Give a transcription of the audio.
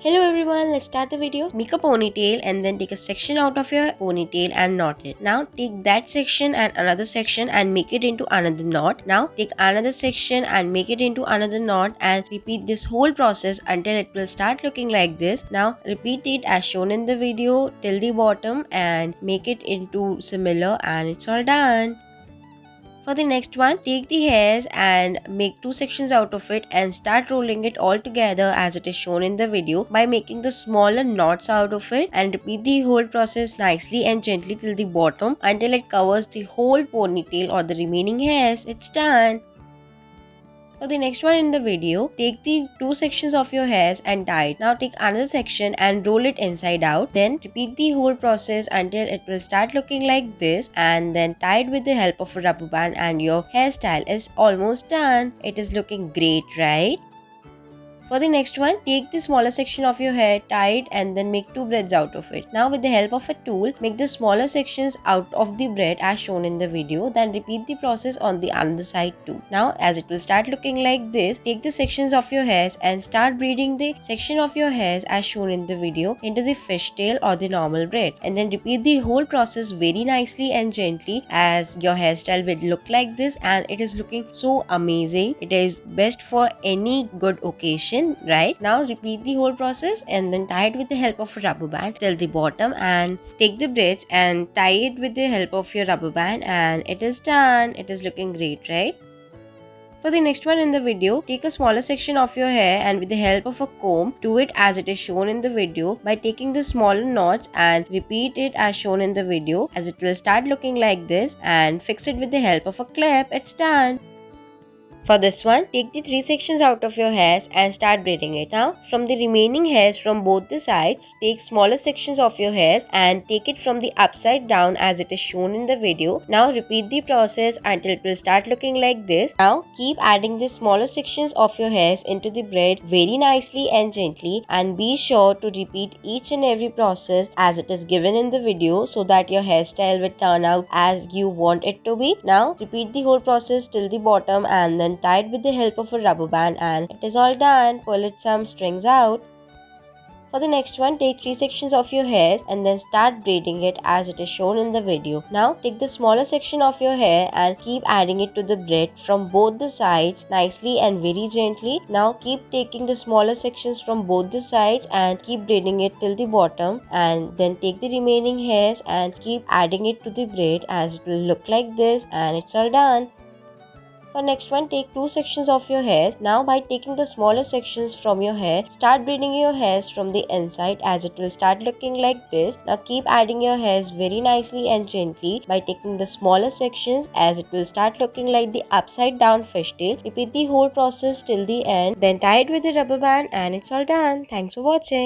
Hello everyone, let's start the video. Make a ponytail and then take a section out of your ponytail and knot it. Now take that section and another section and make it into another knot. Now take another section and make it into another knot and repeat this whole process until it will start looking like this. Now repeat it as shown in the video till the bottom and make it into similar and it's all done. For the next one, take the hairs and make two sections out of it and start rolling it all together as it is shown in the video by making the smaller knots out of it, and repeat the whole process nicely and gently till the bottom until it covers the whole ponytail or the remaining hairs. It's done. For the next one in the video, take the two sections of your hairs and tie it. Now take another section and roll it inside out. Then repeat the whole process until it will start looking like this, and then tie it with the help of a rubber band and your hairstyle is almost done. It is looking great, right? For the next one, take the smaller section of your hair, tie it and then make two braids out of it. Now with the help of a tool, make the smaller sections out of the braid as shown in the video. Then repeat the process on the other side too. Now as it will start looking like this, take the sections of your hairs and start braiding the section of your hairs as shown in the video into the fishtail or the normal braid. And then repeat the whole process very nicely and gently as your hairstyle will look like this, and it is looking so amazing. It is best for any good occasion. Right now repeat the whole process and then tie it with the help of a rubber band till the bottom and take the braids and tie it with the help of your rubber band, and it is done. It is looking great, right? For the next one in the video, take a smaller section of your hair and with the help of a comb, do it as it is shown in the video by taking the smaller knots and repeat it as shown in the video as it will start looking like this, and fix it with the help of a clip. It's done. For this one, take the three sections out of your hairs and start braiding it. Now, from the remaining hairs from both the sides, take smaller sections of your hairs and take it from the upside down as it is shown in the video. Now, repeat the process until it will start looking like this. Now, keep adding the smaller sections of your hairs into the braid very nicely and gently, and be sure to repeat each and every process as it is given in the video so that your hairstyle will turn out as you want it to be. Now, repeat the whole process till the bottom and then tie it with the help of a rubber band, and it is all done. Pull it some strings out. For the next one, take three sections of your hairs and then start braiding it as it is shown in the video. Now take the smaller section of your hair and keep adding it to the braid from both the sides nicely and very gently. Now keep taking the smaller sections from both the sides and keep braiding it till the bottom, and then take the remaining hairs and keep adding it to the braid as it will look like this, and it's all done. For next one, take two sections of your hairs. Now by taking the smaller sections from your hair, start braiding your hairs from the inside as it will start looking like this. Now keep adding your hairs very nicely and gently by taking the smaller sections as it will start looking like the upside down fishtail. Repeat the whole process till the end, then tie it with a rubber band, and it's all done. Thanks for watching.